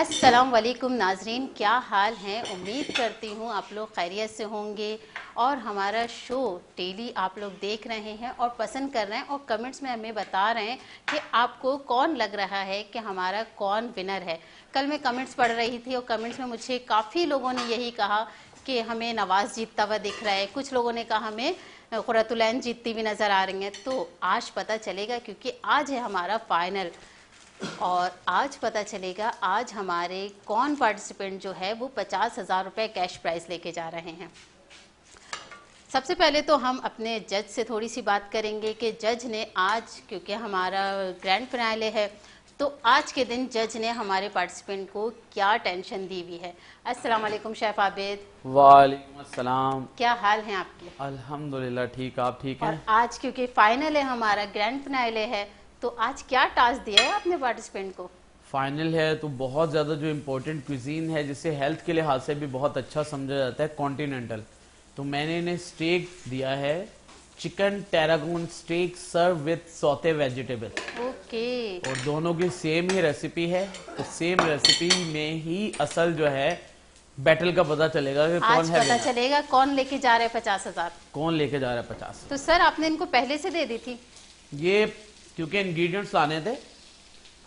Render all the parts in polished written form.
अस्सलाम वालेकुम नाजरीन, क्या हाल हैं। उम्मीद करती हूँ आप लोग खैरियत से होंगे और हमारा शो डेली आप लोग देख रहे हैं और पसंद कर रहे हैं और कमेंट्स में हमें बता रहे हैं कि आपको कौन लग रहा है कि हमारा कौन विनर है। कल मैं कमेंट्स पढ़ रही थी और कमेंट्स में मुझे काफ़ी लोगों ने यही कहा कि हमें नवाज़ जीतता हुआ दिख रहा है, कुछ लोगों ने कहा हमें कुरतुलैन जीतती हुई नज़र आ रही हैं। तो आज पता चलेगा क्योंकि आज है हमारा फाइनल और आज पता चलेगा आज हमारे कौन पार्टिसिपेंट जो है वो 50,000 रुपये कैश प्राइज लेके जा रहे हैं। सबसे पहले तो हम अपने जज से थोड़ी सी बात करेंगे कि जज ने आज, क्योंकि हमारा ग्रैंड फिनाले है, तो आज के दिन जज ने हमारे पार्टिसिपेंट को क्या टेंशन दी हुई है। अस्सलाम वालेकुम शेफ आबिद। वालेकुम अस्सलाम। क्या हाल हैं आपके? अल्हम्दुलिल्लाह ठीक, आप ठीक हैं? और आज क्योंकि फाइनल है, हमारा ग्रैंड फिनाले है, तो आज क्या टास्क दिया है आपने पार्टिसिपेंट को? फाइनल है तो बहुत ज़्यादा जो इम्पोर्टेंट क्विजीन है जिसे हेल्थ के लिहाज से भी बहुत अच्छा समझा जाता है, कॉन्टिनेंटल, तो मैंने इन्हें स्टेक दिया है, chicken tarragon steak serve with saute vegetable. Okay. और दोनों की सेम ही रेसिपी है, तो सेम रेसिपी में ही असल जो है बैटल का पता चलेगा कि कौन आज है पता चलेगा कौन लेके जा रहे हैं 50,000। कौन लेके जा रहा है 50। तो सर आपने इनको पहले से दे दी थी? ये क्योंकि इंग्रेडिएंट्स लाने थे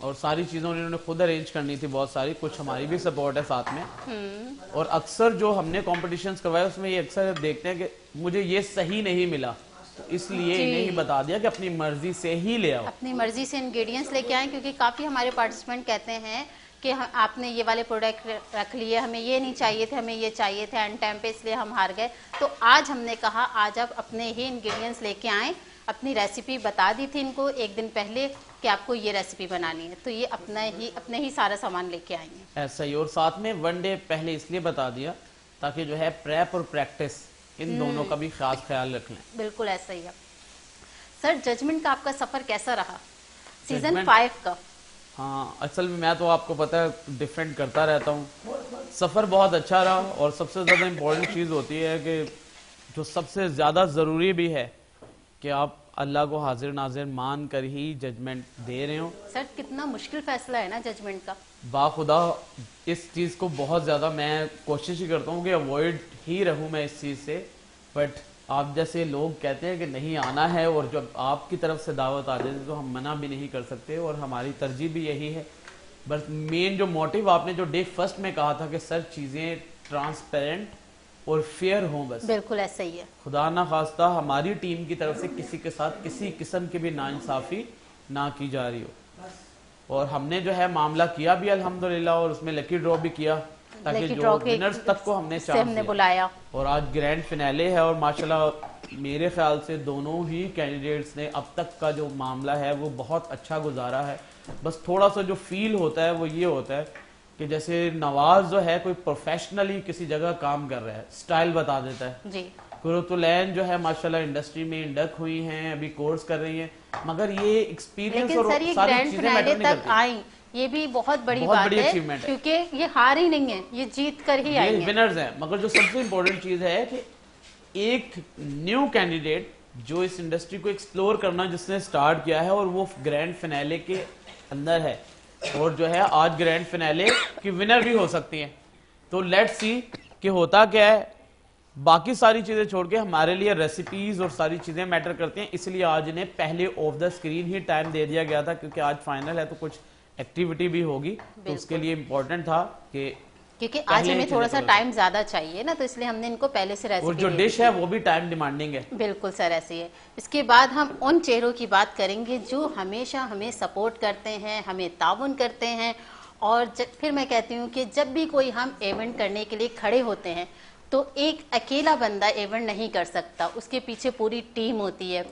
और सारी चीज़ों इन्होंने खुद अरेंज करनी थी, बहुत सारी, कुछ हमारी भी सपोर्ट है साथ में। और अक्सर जो हमने कॉम्पिटिशन्स करवाए उसमें ये अक्सर देखते हैं कि मुझे ये सही नहीं मिला, तो इसलिए इन्हें ही बता दिया कि अपनी मर्जी से ही ले आओ, अपनी मर्जी से इंग्रेडिएंट्स लेके आए, क्योंकि काफ़ी हमारे पार्टिसिपेंट कहते हैं कि आपने ये वाले प्रोडक्ट रख लिए, हमें ये नहीं चाहिए थे, हमें ये चाहिए थे एंड टाइम पे, इसलिए हम हार गए। तो आज हमने कहा आज आप अपने ही इंग्रेडिएंट्स लेके आएँ। अपनी रेसिपी बता दी थी इनको एक दिन पहले कि आपको ये रेसिपी बनानी है, तो ये अपने ही सारा सामान लेके आएंगे। ऐसा ही। और साथ में 1 डे पहले इसलिए बता दिया ताकि जो है प्रेप और प्रैक्टिस इन दोनों का भी खास ख्याल रख लें। बिल्कुल ऐसा ही है। सर जजमेंट का आपका सफर कैसा रहा सीजन 5 का? हाँ, असल में मैं तो आपको पता है डिफरेंट करता रहता हूँ। सफ़र बहुत अच्छा रहा और सबसे ज़्यादा इम्पोर्टेंट चीज़ होती है कि जो सबसे ज़्यादा ज़रूरी भी है कि आप अल्लाह को हाजिर नाजिर मान कर ही जजमेंट दे रहे हो। सर कितना मुश्किल फैसला है ना जजमेंट का। बाखुदा इस चीज़ को बहुत ज़्यादा मैं कोशिश ही करता हूँ कि अवॉइड ही रहूँ मैं इस चीज़ से, बट आप जैसे लोग कहते हैं कि नहीं आना है और जब आपकी तरफ से दावत आ जाए तो हम मना भी नहीं कर सकते और हमारी तरजीह भी यही है। बस मेन जो मोटिव आपने जो डे फर्स्ट में कहा था कि सर चीज़ें ट्रांसपेरेंट और फेयर हों, बस बिल्कुल ऐसा ही है। खुदा ना खास्ता हमारी टीम की तरफ से किसी के साथ किसी किस्म की भी नाइंसाफ़ी ना की जा रही हो। और हमने जो है मामला किया भी अल्हम्दुलिल्लाह और उसमें लकी ड्रॉ भी किया ताकि जो विनर्स तक को हमने चांस बुलाया। और आज ग्रैंड फिनाले है और माशाल्लाह मेरे ख्याल से दोनों ही कैंडिडेट्स ने अब तक का जो मामला है वो बहुत अच्छा गुजारा है। बस थोड़ा सा जो फील होता है वो ये होता है कि जैसे नवाज जो है कोई प्रोफेशनली किसी जगह काम कर रहा है, स्टाइल बता देता है जी। कुरतुलैन जो है माशाल्लाह इंडस्ट्री में इंडक हुई हैं, अभी कोर्स कर रही हैं, मगर ये एक्सपीरियंस और सारी चीजें मैटर नहीं करती। आई ये भी बहुत बड़ी बात है क्योंकि ये हार ही नहीं है, ये जीत कर ही आई हैं, विनर्स हैं। मगर जो सबसे इम्पोर्टेंट चीज है कि एक न्यू कैंडिडेट जो इस इंडस्ट्री को एक्सप्लोर करना जिसने स्टार्ट किया है और वो ग्रैंड फिनाले के अंदर है और जो है आज ग्रैंड फिनाले की विनर भी हो सकती है। तो लेट्स सी कि होता क्या है। बाकी सारी चीजें छोड़ के हमारे लिए रेसिपीज और सारी चीजें मैटर करती हैं, इसलिए आज इन्हें पहले ऑफ द स्क्रीन ही टाइम दे दिया गया था क्योंकि आज फाइनल है तो कुछ एक्टिविटी भी होगी, तो उसके लिए इम्पोर्टेंट था कि क्योंकि आज हमें थोड़ा सा टाइम ज्यादा चाहिए ना, तो इसलिए हमने इनको पहले से रेसिपी और जो डिश है वो भी टाइम डिमांडिंग है। बिल्कुल सर ऐसे ही है। इसके बाद हम उन चेहरों की बात करेंगे जो हमेशा हमें सपोर्ट करते हैं, हमें ताउन करते हैं और फिर मैं कहती हूँ कि जब भी कोई हम इवेंट करने के लिए खड़े होते हैं तो एक अकेला बंदा इवेंट नहीं कर सकता, उसके पीछे पूरी टीम होती है,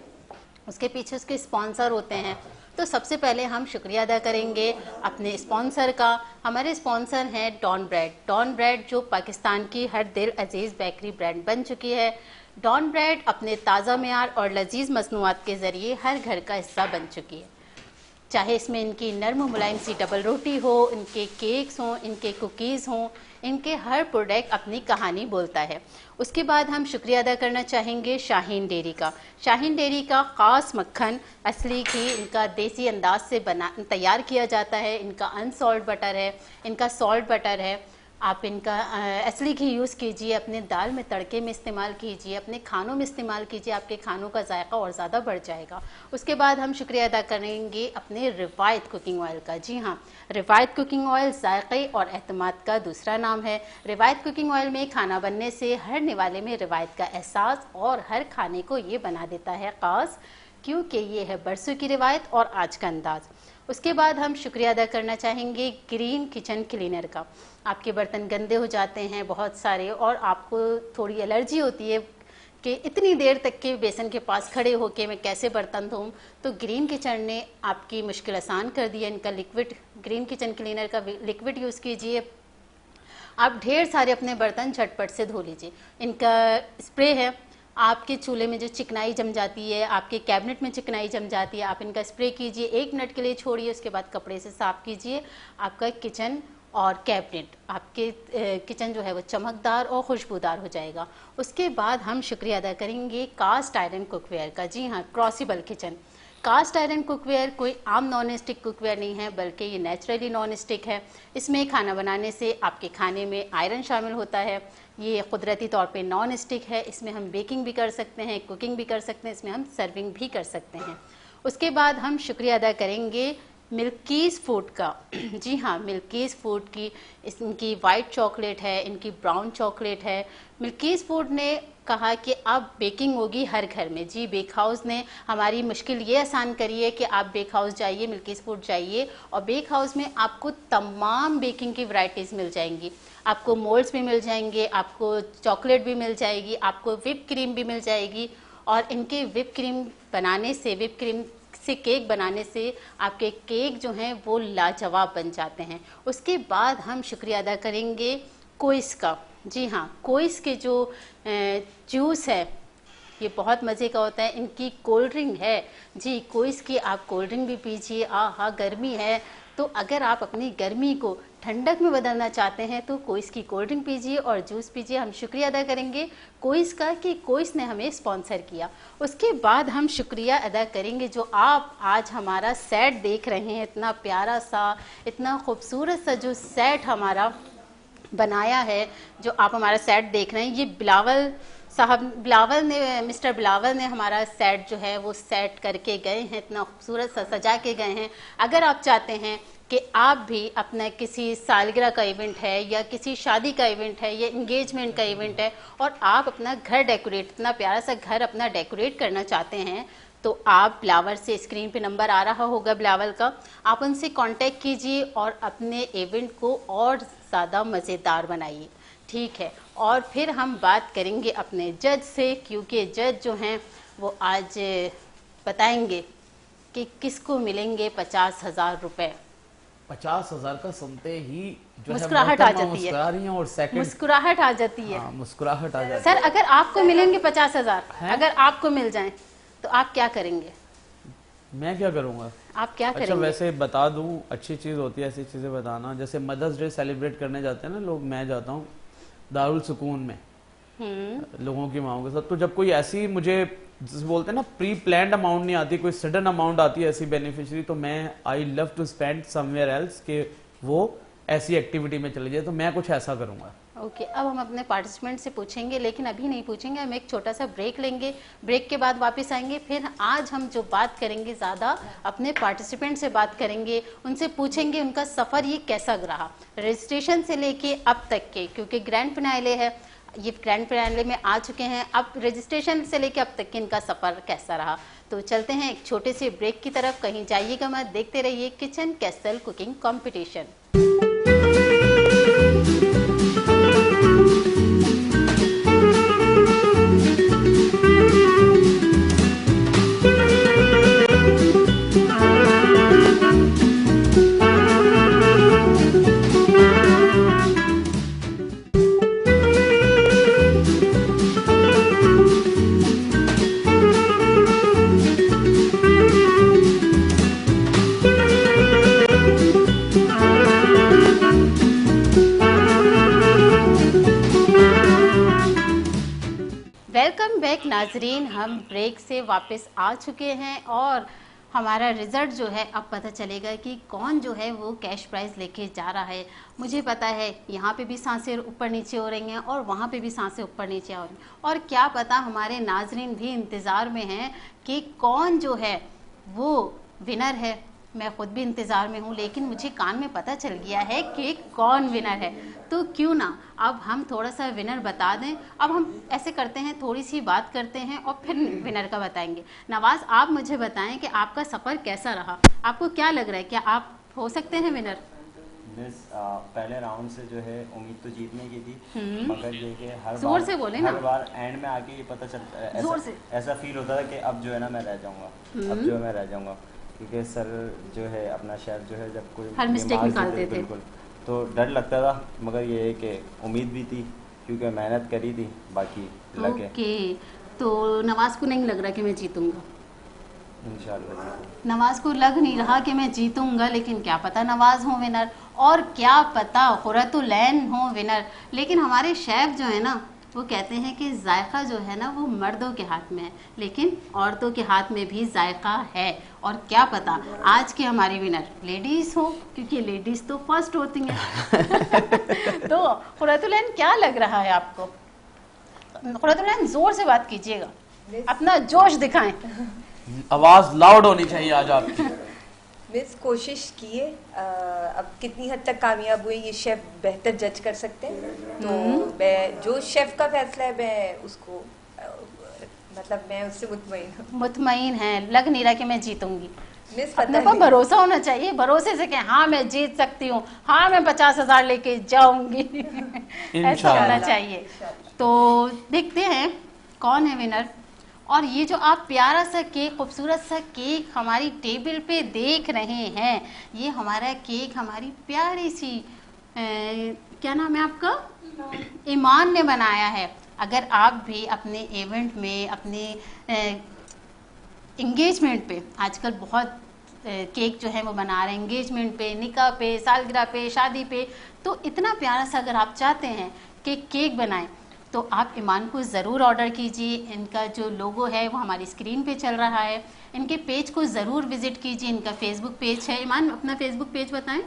उसके पीछे उसके स्पॉन्सर होते हैं। तो सबसे पहले हम शुक्रिया अदा करेंगे अपने स्पॉन्सर का। हमारे स्पॉन्सर हैं डॉन ब्रेड। डॉन ब्रेड जो पाकिस्तान की हर दिल अजीज़ बेकरी ब्रांड बन चुकी है। डॉन ब्रेड अपने ताज़ा मेयार और लजीज मसनूआत के ज़रिए हर घर का हिस्सा बन चुकी है। चाहे इसमें इनकी नर्म मुलायम सी डबल रोटी हो, इनके केक्स हों, इनके कुकीज़ हों, इनके हर प्रोडक्ट अपनी कहानी बोलता है। उसके बाद हम शुक्रिया अदा करना चाहेंगे शाहीन डेयरी का। शाहीन डेयरी का ख़ास मक्खन असली घी इनका देसी अंदाज से तैयार किया जाता है। इनका अनसॉल्ट बटर है, इनका सॉल्ट बटर है। आप इनका असली घी यूज़ कीजिए, अपने दाल में तड़के में इस्तेमाल कीजिए, अपने खानों में इस्तेमाल कीजिए, आपके खानों का जायका और ज़्यादा बढ़ जाएगा। उसके बाद हम शुक्रिया अदा करेंगे अपने रिवायत कुकिंग ऑयल का। जी हाँ, रिवायत कुकिंग ऑयल जायके और एतमाद का दूसरा नाम है। रिवायत कुकिंग ऑयल में खाना बनने से हर निवाले में रिवायत का एहसास और हर खाने को ये बना देता है ख़ास, क्योंकि ये है बरसों की रिवायत और आज का अंदाज़। उसके बाद हम शुक्रिया अदा करना चाहेंगे ग्रीन किचन क्लीनर का। आपके बर्तन गंदे हो जाते हैं बहुत सारे और आपको थोड़ी एलर्जी होती है कि इतनी देर तक के बेसन के पास खड़े होके मैं कैसे बर्तन धोऊं, तो ग्रीन किचन ने आपकी मुश्किल आसान कर दी है। इनका लिक्विड ग्रीन किचन क्लीनर का लिक्विड यूज़ कीजिए, आप ढेर सारे अपने बर्तन झटपट से धो लीजिए। इनका स्प्रे है, आपके चूल्हे में जो चिकनाई जम जाती है, आपके कैबिनेट में चिकनाई जम जाती है, आप इनका स्प्रे कीजिए, 1 मिनट के लिए छोड़िए, उसके बाद कपड़े से साफ़ कीजिए। आपका किचन और कैबिनेट, आपके किचन जो है वो चमकदार और खुशबूदार हो जाएगा। उसके बाद हम शुक्रिया अदा करेंगे कास्ट आयरन कुकवेयर का। जी हाँ, क्रॉसिबल किचन। कास्ट आयरन कुकवेयर कोई आम नॉन स्टिक कुकवेयर नहीं है, बल्कि ये नेचुरली नॉन स्टिक है। इसमें खाना बनाने से आपके खाने में आयरन शामिल होता है। ये कुदरती तौर पे नॉन स्टिक है, इसमें हम बेकिंग भी कर सकते हैं, कुकिंग भी कर सकते हैं, इसमें हम सर्विंग भी कर सकते हैं। उसके बाद हम शुक्रिया अदा करेंगे मिल्कीज़ फूड का। जी हाँ, मिल्कीज़ फूड की इनकी वाइट चॉकलेट है, इनकी ब्राउन चॉकलेट है। मिल्कीज़ फूड ने कहा कि अब बेकिंग होगी हर घर में। जी, बेक हाउस ने हमारी मुश्किल ये आसान करी है कि आप बेक हाउस जाइए, मिल्कीज़ फूड जाइए, और बेक हाउस में आपको तमाम बेकिंग की वैरायटीज़ मिल जाएंगी। आपको मोल्ड्स भी मिल जाएंगे, आपको चॉकलेट भी मिल जाएगी, आपको विप क्रीम भी मिल जाएगी। और इनके विप क्रीम बनाने से, विप क्रीम से केक बनाने से आपके केक जो हैं वो लाजवाब बन जाते हैं। उसके बाद हम शुक्रिया अदा करेंगे कोइस का। जी हाँ, कोइस के जो जूस है ये बहुत मज़े का होता है। इनकी कोल्ड ड्रिंक है, जी कोइस की आप कोल्ड ड्रिंक भी पीजिए। हाँ, गर्मी है तो अगर आप अपनी गर्मी को ठंडक में बदलना चाहते हैं तो कोइस की कोल्ड ड्रिंक पीजिए और जूस पीजिए। हम शुक्रिया अदा करेंगे कोइस का कि कोइस ने हमें स्पॉन्सर किया। उसके बाद हम शुक्रिया अदा करेंगे जो आप आज हमारा सेट देख रहे हैं, इतना प्यारा सा, इतना खूबसूरत सा जो सेट हमारा बनाया है, जो आप हमारा सेट देख रहे हैं, ये बिलावल साहब, मिस्टर बिलावल ने हमारा सेट जो है वो सेट करके गए हैं, इतना खूबसूरत सा सजा के गए हैं। अगर आप चाहते हैं कि आप भी अपना किसी सालगिरह का इवेंट है या किसी शादी का इवेंट है या इंगेजमेंट का इवेंट है और आप अपना घर डेकोरेट, इतना प्यारा सा घर अपना डेकोरेट करना चाहते हैं, तो आप बिलावल से, स्क्रीन पे नंबर आ रहा होगा बिलावल का, आप उनसे कांटेक्ट कीजिए और अपने इवेंट को और ज़्यादा मज़ेदार बनाइए। ठीक है, और फिर हम बात करेंगे अपने जज से, क्योंकि जज जो हैं वो आज बताएंगे कि किसको मिलेंगे 50,000 रुपये। 50,000 का सुनते ही जो मुस्कुराहट आ जाती है, और सेकंड मुस्कुराहट आ जाती है। मुस्कुराहट आ जाती है। सर, अगर आपको मिलेंगे 50,000, अगर आपको मिल जाएं तो आप क्या करेंगे? मैं क्या करूंगा? आप क्या करेंगे? अच्छा, वैसे बता दूं, अच्छी चीज होती है ऐसी चीजें बताना। जैसे मदर्स डे सेलिब्रेट करने जाते हैं ना लोग, मैं जाता हूँ दारुल सुकून में लोगों की माओं के साथ। तो जब कोई ऐसी, मुझे बोलते हैं ना, प्री प्लान्ड अमाउंट नहीं आती, कोई सडन अमाउंट आती है ऐसी बेनिफिशियरी, तो मैं I love to spend somewhere else, कि वो ऐसी एक्टिविटी में चले जाए, तो मैं कुछ ऐसा करूंगा। ओके, अब हम अपने पार्टिसिपेंट से पूछेंगे, लेकिन अभी नहीं पूछेंगे, हम एक छोटा सा ब्रेक लेंगे, ब्रेक के बाद वापस आएंगे। फिर आज हम जो बात करेंगे ज़्यादा अपने पार्टिसिपेंट से बात करेंगे, उनसे पूछेंगे उनका सफ़र ये कैसा रहा रजिस्ट्रेशन से लेके अब तक के, क्योंकि ग्रैंड फिनाले है, ये ग्रैंड फिनाले में आ चुके हैं, अब रजिस्ट्रेशन से लेके अब तक के इनका सफ़र कैसा रहा। तो चलते हैं एक छोटे से ब्रेक की तरफ, कहीं जाइएगा मत, देखते रहिए किचन कैसल कुकिंग कॉम्पिटिशन। नाजरीन, हम ब्रेक से वापस आ चुके हैं और हमारा रिज़ल्ट जो है अब पता चलेगा कि कौन जो है वो कैश प्राइज़ लेके जा रहा है। मुझे पता है यहाँ पे भी सांसें ऊपर नीचे हो रही हैं और वहाँ पे भी सांसें ऊपर नीचे हो रही हैं, और क्या पता हमारे नाजरीन भी इंतज़ार में हैं कि कौन जो है वो विनर है। मैं ख़ुद भी इंतज़ार में हूँ, लेकिन मुझे कान में पता चल गया है कि कौन विनर है। तो क्यों ना अब हम थोड़ा सा विनर बता दें। अब हम ऐसे करते हैं, थोड़ी सी बात करते हैं और फिर विनर का बताएंगे। नवाज़, आप मुझे बताएं कि आपका सफ़र कैसा रहा, आपको क्या लग रहा है, क्या आप हो सकते हैं विनर? पहले राउंड से जो है उम्मीद तो जीतने की थी, मगर ये कि जोर से बोले ना, हर बार एंड में आके ये पता चलता है, जोर से ऐसा फील होता था कि अब जो है ना मैं रह जाऊंगा, अब जो है मैं रह जाऊंगा, क्योंकि सर जो है अपना शेफ जो है जब कोई हर मिस्टेक निकालते थे, बिल्कुल तो डर लगता था, मगर ये है कि उम्मीद भी थी क्योंकि मेहनत करी थी, बाकी लग है। ओके, तो नवाज़ को नहीं लग रहा कि मैं जीतूंगा? इंशाल्लाह नवाज़ को लग नहीं रहा कि मैं जीतूंगा, लेकिन क्या पता नवाज़ हो विनर, और क्या पता खुरतुलैन हो विनर। लेकिन हमारे शेफ जो है ना वो कहते हैं कि जायका जो है ना वो मर्दों के हाथ में है, लेकिन औरतों के हाथ में भी जायका है। और क्या पता आज की हमारी विनर लेडीज़ हो, क्योंकि लेडीज़ तो फर्स्ट होती हैं। तो खुरतुलैन क्या लग रहा है आपको? खुरतुलैन जोर से बात कीजिएगा, अपना जोश दिखाएं। आवाज लाउड होनी चाहिए आज आपकी। मिस कोशिश किए, अब कितनी हद तक कामयाब हुए ये शेफ बेहतर जज कर सकते हैं। तो मैं जो शेफ का फैसला है मैं उसको मतलब मैं उससे मुतमईन हूँ। मुतमईन है, लग नहीं रहा कि मैं जीतूंगी। मिस अपने को भरोसा होना चाहिए, भरोसे से कि हाँ मैं जीत सकती हूँ, हाँ मैं 50,000 लेके जाऊंगी। ऐसा होना चाहिए। तो देखते हैं कौन है विनर। और ये जो आप प्यारा सा केक, खूबसूरत सा केक हमारी टेबल पे देख रहे हैं, ये हमारा केक हमारी प्यारी सी क्या नाम है आपका, ईमान ने बनाया है। अगर आप भी अपने इवेंट में, अपने एंगेजमेंट पे, आजकल बहुत केक जो है वो बना रहे हैं एंगेजमेंट पे, निकाह पे, सालगिरह पे, शादी पे, तो इतना प्यारा सा अगर आप चाहते हैं कि केक बनाएं तो आप ईमान को ज़रूर ऑर्डर कीजिए। इनका जो लोगो है वो हमारी स्क्रीन पे चल रहा है, इनके पेज को ज़रूर विज़िट कीजिए। इनका फेसबुक पेज है, ईमान अपना फेसबुक पेज बताएं।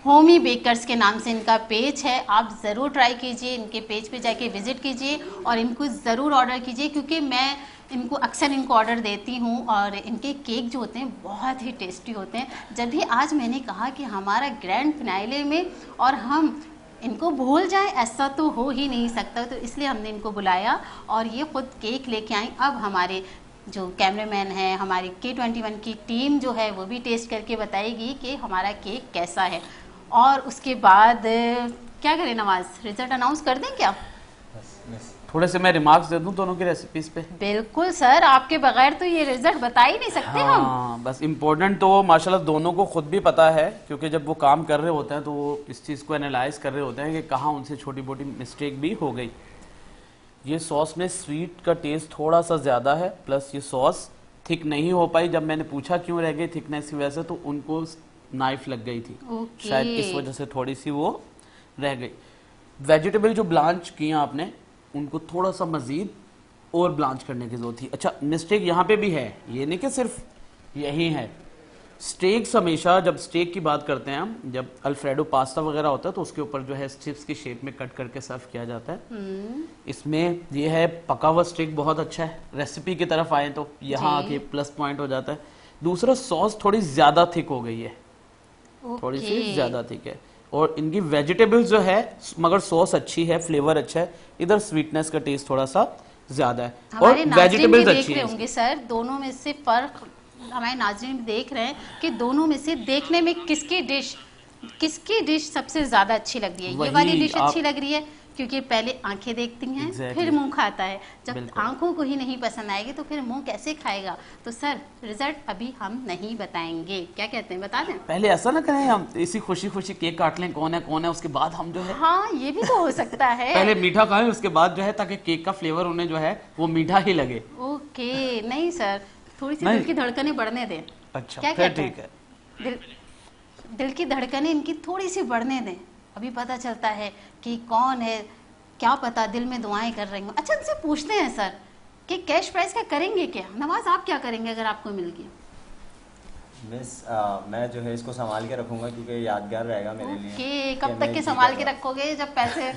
होमी बेकर्स के नाम से इनका पेज है, आप ज़रूर ट्राई कीजिए, इनके पेज पे जाके विज़िट कीजिए और इनको ज़रूर ऑर्डर कीजिए, क्योंकि मैं इनको अक्सर इनको ऑर्डर देती हूँ और इनके केक जो होते हैं बहुत ही टेस्टी होते हैं। जब भी आज मैंने कहा कि हमारा ग्रैंड फिनाले में और हम इनको भूल जाएं, ऐसा तो हो ही नहीं सकता, तो इसलिए हमने इनको बुलाया और ये खुद केक लेके आई। अब हमारे जो कैमरामैन हैं, हमारी K21 की टीम जो है वो भी टेस्ट करके बताएगी कि हमारा केक कैसा है। और उसके बाद क्या करें नवाज, रिजल्ट अनाउंस कर दें क्या? थोड़े से मैं रिमार्क्स दे दूं दोनों की रेसिपीज पे। बिल्कुल सर, आपके बगैर तो ये रिजल्ट बता ही नहीं सकते हम। बस इम्पोर्टेंट तो माशाल्लाह दोनों को खुद भी पता है, क्योंकि जब वो काम कर रहे होते हैं तो वो इस चीज़ को एनालाइज कर रहे होते हैं कि कहाँ उनसे छोटी मोटी मिस्टेक भी हो गई। ये सॉस में स्वीट का टेस्ट थोड़ा सा ज़्यादा है, प्लस ये सॉस थिक नहीं हो पाई। जब मैंने पूछा क्यों रह गई थिकनेस की वजह से, तो उनको नाइफ लग गई थी, शायद इस वजह से थोड़ी सी वो रह गई। वेजिटेबल जो ब्लांच किया आपने, उनको थोड़ा सा मजीद और ब्लांच करने की जरूरत थी। अच्छा, मिस्टेक यहाँ पे भी है, ये नहीं कि सिर्फ यही है। स्टेक्स हमेशा, जब स्टेक की बात करते हैं हम, जब अल्फ्रेडो पास्ता वगैरह होता है तो उसके ऊपर जो है स्ट्रिप्स की शेप में कट करके सर्व किया जाता है। इसमें ये है पका हुआ स्टेक बहुत अच्छा है। रेसिपी की तरफ आए तो यहाँ आके प्लस पॉइंट हो जाता है। दूसरा, सॉस थोड़ी ज्यादा थिक हो गई है, थोड़ी सी ज्यादा थिक है। और इनकी वेजिटेबल्स जो है, मगर सॉस अच्छी है, फ्लेवर अच्छा है, इधर स्वीटनेस का टेस्ट थोड़ा सा ज्यादा है। और वेजिटेबल्स अच्छी है। होंगे सर, दोनों में से फर्क हमारे नाज़रीन देख रहे हैं कि दोनों में से देखने में किसकी डिश सबसे ज्यादा अच्छी लग रही है। ये वाली डिश अच्छी लग रही है क्योंकि पहले आंखें देखती हैं, फिर मुंह खाता है। जब आंखों को ही नहीं पसंद आएगी तो फिर मुंह कैसे खाएगा? तो सर रिजल्ट अभी हम नहीं बताएंगे, क्या कहते हैं, बता दें? पहले ऐसा ना करें, हम इसी खुशी खुशी केक काट लें कौन है उसके बाद हम जो है। हाँ, ये भी तो हो सकता है। पहले मीठा खाएं उसके बाद जो है, ताकि केक का फ्लेवर उन्हें जो है वो मीठा ही लगे। ओके, नहीं सर, थोड़ी सी दिल की धड़कनें बढ़ने दें। अच्छा, क्या फिर ठीक है। दिल की धड़कनें इनकी थोड़ी सी बढ़ने दें, अभी पता चलता है कि कौन है क्या पता दिल में दुआएं कर रही हूँ। अच्छा उनसे पूछते हैं सर कि कैश प्राइज का करेंगे क्या? नवाज आप क्या करेंगे अगर आपको मिल गया? मिस मैं जो है इसको संभाल के रखूंगा क्योंकि यादगार रहेगा मेरे लिए। ओके, कब कि तक मैं के जीता संभाल के था। रखोगे जब पैसे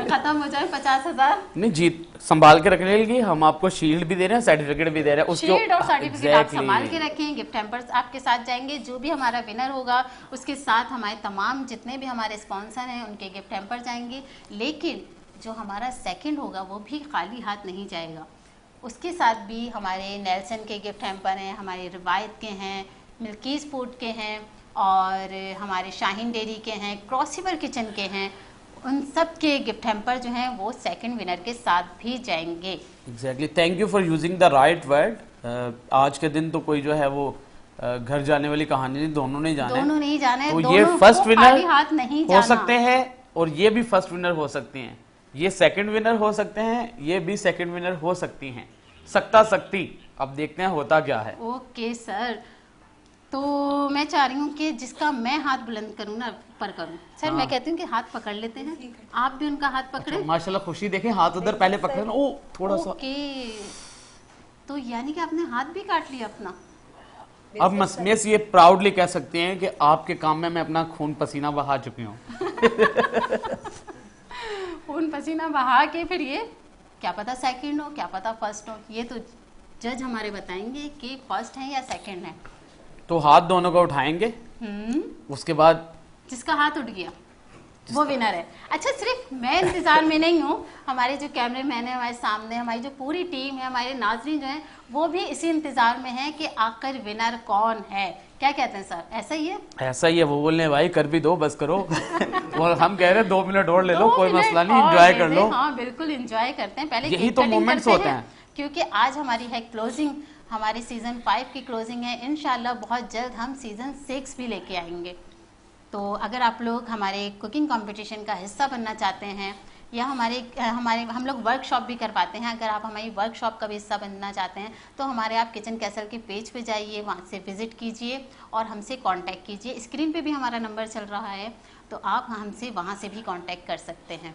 खत्म हो जाए 50,000? नहीं, जीत संभाल के रखने के लिए हम आपको शील्ड भी दे रहे हैं, सर्टिफिकेट भी दे रहे हैं उसके। शील्ड और सर्टिफिकेट आप Exactly. संभाल के रखें, गिफ्ट हैम्पर्स आपके साथ जाएंगे। जो भी हमारा विनर होगा उसके साथ हमारे तमाम जितने भी हमारे स्पॉन्सर हैं उनके गिफ्ट हैम्पर जाएंगे। लेकिन जो हमारा सेकंड होगा वो भी खाली हाथ नहीं जाएगा, उसके साथ भी हमारे नेल्सन के गिफ्ट हैम्पर हैं, हमारे रिवायत के हैं, मिल्कीज़ फूड के हैं और हमारे शाहीन डेयरी के हैं, क्रॉसिवर किचन के हैं। उन सब के गिफ्ट हैम्पर जो हैं वो सेकंड विनर के साथ भी जाएंगे। Exactly, thank you for using the right word. आज के दिन तो कोई जो है वो घर जाने वाली कहानी नहीं, दोनों नहीं जाना है। दोनों नहीं जाना है, तो दोनों ये फर्स्ट को विनर खाली हाथ नहीं हो जाना। सकते हैं और ये भी फर्स्ट विनर हो सकती हैं, ये सेकंड विनर हो सकते हैं, ये भी सेकंड विनर हो सकती हैं। सकती अब देखते हैं होता क्या है। ओके सर, तो मैं चाह रही हूँ कि जिसका मैं हाथ बुलंद करूँ ना पर करूँ सर। मैं कहती हूँ कि हाथ पकड़ लेते हैं, आप भी उनका हाथ पकड़े। माशाल्लाह, खुशी देखें, हाथ उधर पहले पकड़े ना, ओ थोड़ा सा। ओके, तो यानी कि आपने हाथ भी काट लिया अपना। अब मिस ये प्राउडली कह सकते हैं कि आपके काम में मैं अपना खून पसीना बहा चुकी हूँ। खून पसीना बहा के फिर ये क्या पता सेकंड हो, क्या पता फर्स्ट हो, ये तो जज हमारे बताएंगे कि फर्स्ट है या सेकंड है। तो हाथ दोनों को उठाएंगे, उसके बाद जिसका हाथ उठ गया वो विनर है। अच्छा, सिर्फ मैं इंतजार में नहीं हूँ, हमारे जो कैमरे मैन है हमारे सामने, हमारी जो पूरी टीम है, हमारे नाजरीन जो हैं वो भी इसी इंतजार में है कि आखिर विनर कौन है। क्या कहते हैं सर, ऐसा ही है? ऐसा ही है। वो बोलने भाई कर भी दो, बस करो। और हम कह रहे हैं 2 मिनट और ले लो, 2 कोई मिनट मसला नहीं, और एंजॉय दे कर दें। लो। हाँ बिल्कुल एंजॉय करते हैं। पहले यही केक तो कटिंग मोमेंट्स करते होते हैं। क्योंकि आज हमारी है क्लोजिंग, हमारी सीजन 5 की क्लोजिंग है। इंशाल्लाह बहुत जल्द हम सीजन 6 भी लेके आएंगे। तो अगर आप लोग हमारे कुकिंग कंपटीशन का हिस्सा बनना चाहते हैं या हम लोग वर्कशॉप भी करवाते हैं, अगर आप हमारी वर्कशॉप का भी हिस्सा बनना चाहते हैं तो हमारे आप किचन कैसल के पेज पे जाइए, वहाँ से विज़िट कीजिए और हमसे कांटेक्ट कीजिए। स्क्रीन पे भी हमारा नंबर चल रहा है, तो आप हमसे वहाँ से भी कांटेक्ट कर सकते हैं।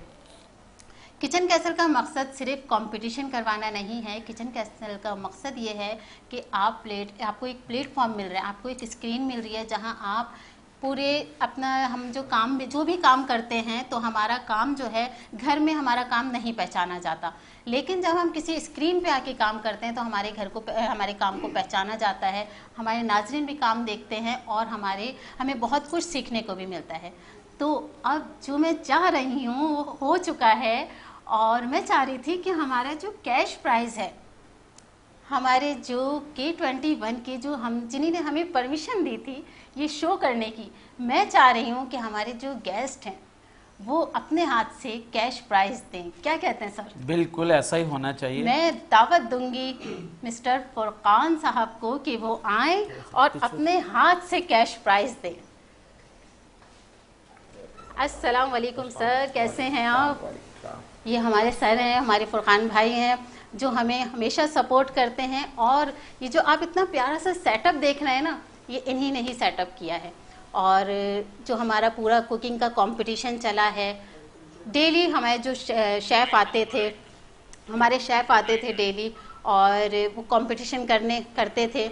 किचन कैसल का मकसद सिर्फ कंपटीशन करवाना नहीं है। किचन कैसल का मकसद ये है कि आपको एक प्लेटफॉर्म मिल रहा है, आपको एक स्क्रीन मिल रही है जहां आप पूरे अपना हम जो भी काम करते हैं, तो हमारा काम जो है घर में हमारा काम नहीं पहचाना जाता, लेकिन जब हम किसी स्क्रीन पे आके काम करते हैं तो हमारे काम को पहचाना जाता है। हमारे नाज़रीन भी काम देखते हैं और हमें बहुत कुछ सीखने को भी मिलता है। तो अब जो मैं चाह रही हूँ वो हो चुका है और मैं चाह रही थी कि हमारा जो कैश प्राइज़ है, हमारे जो K21 के जिन्होंने हमें परमिशन दी थी ये शो करने की, मैं चाह रही हूँ कि हमारे जो गेस्ट हैं वो अपने हाथ से कैश प्राइज दें। क्या कहते हैं सर? बिल्कुल ऐसा ही होना चाहिए। मैं दावत दूंगी मिस्टर फुरकान साहब को कि वो आएं और अपने हाथ से कैश प्राइज दें। अस्सलाम वालेकुम सर, कैसे हैं आप? ये हमारे सर हैं, हमारे फुरकान भाई हैं जो हमें हमेशा सपोर्ट करते हैं। और ये जो आप इतना प्यारा सा सेटअप देख रहे हैं ना, ये इन्हीं ने ही सेटअप किया है। और जो हमारा पूरा कुकिंग का कंपटीशन चला है, डेली हमारे जो शेफ़ आते थे डेली और वो कंपटीशन करते थे।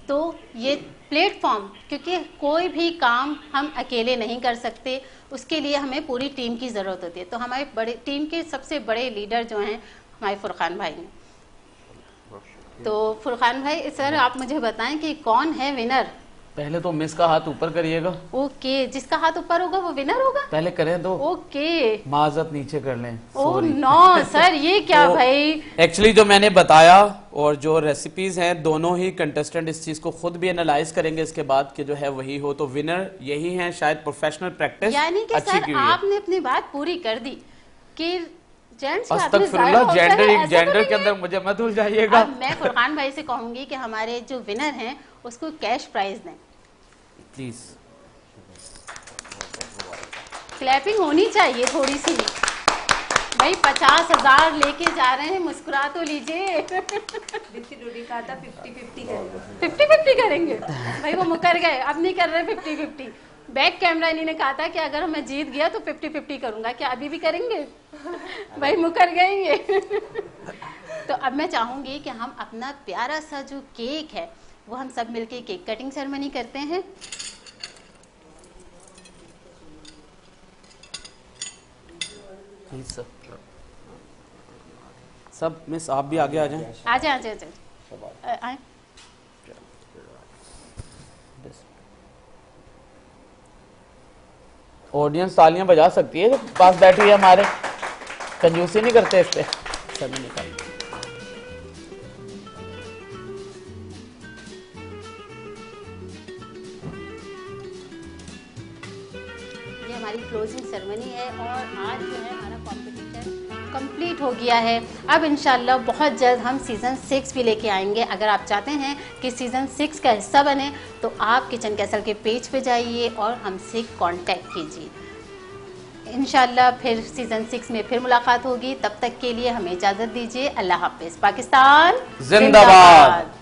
तो ये प्लेटफॉर्म, क्योंकि कोई भी काम हम अकेले नहीं कर सकते, उसके लिए हमें पूरी टीम की ज़रूरत होती है। तो हमारे बड़े टीम के सबसे बड़े लीडर जो हैं हमारे फुरकान भाई हैं। तो फुरकान भाई सर, आप मुझे बताएं कि कौन है विनर? पहले तो मिस का हाथ ऊपर करिएगा। ओके, जिसका हाथ ऊपर होगा वो विनर होगा। पहले करें तो ओके, माजत नीचे कर लें। ओह नो सर, ये क्या तो भाई? एक्चुअली जो मैंने बताया और जो रेसिपीज हैं, दोनों ही कंटेस्टेंट इस चीज को खुद भी एनालाइज करेंगे इसके बाद कि जो है वही हो। तो विनर यही हैं, शायद प्रोफेशनल प्रैक्टिस यानी कि अच्छी की सर हुई है। आपने अपनी बात पूरी कर दी कि जेंट्स अस्तगफिरुल्लाह, जेंडर के अंदर मुझे मत उलझाइएगा। मैं फुरकान भाई से कहूंगी कि हमारे जो विनर हैं उसको कैश प्राइज दें प्लीज। क्लैपिंग होनी चाहिए थोड़ी सी भाई। 50,000 लेके जा रहे हैं, मुस्कुरा तो लीजिए। बिस्किट रोटी कहा था 50-50 करेंगे। 50-50 करेंगे भाई, वो मुकर गए, अब नहीं कर रहे 50-50। बैक कैमरा इन्हीं ने कहा था कि अगर मैं जीत गया तो 50-50 करूंगा, क्या अभी भी करेंगे? भाई मुकर गए ये। तो अब मैं चाहूंगी कि हम अपना प्यारा सा जो केक है वो हम सब मिलके केक कटिंग सेरेमनी करते हैं। सब मिस आप भी आगे आ जाएं। आ जाए आ जाए आ जाए आए। ऑडियंस तालियां बजा सकती है, जो पास बैठी है हमारे, कंजूसी नहीं करते इस पे। सब निकाल ये हमारी क्लोजिंग सेरेमनी है और आज जो है हमारा कॉम्पिटिशन कंप्लीट हो गया है। अब इंशाल्लाह बहुत जल्द हम सीज़न 6 भी लेके आएंगे। अगर आप चाहते हैं कि सीज़न 6 का हिस्सा बने तो आप किचन कैसल के पेज पे जाइए और हमसे कांटेक्ट कीजिए। इंशाल्लाह फिर सीज़न 6 में फिर मुलाकात होगी। तब तक के लिए हमें इजाज़त दीजिए। अल्लाह हाफिज़। पाकिस्तान जिंदाबाद।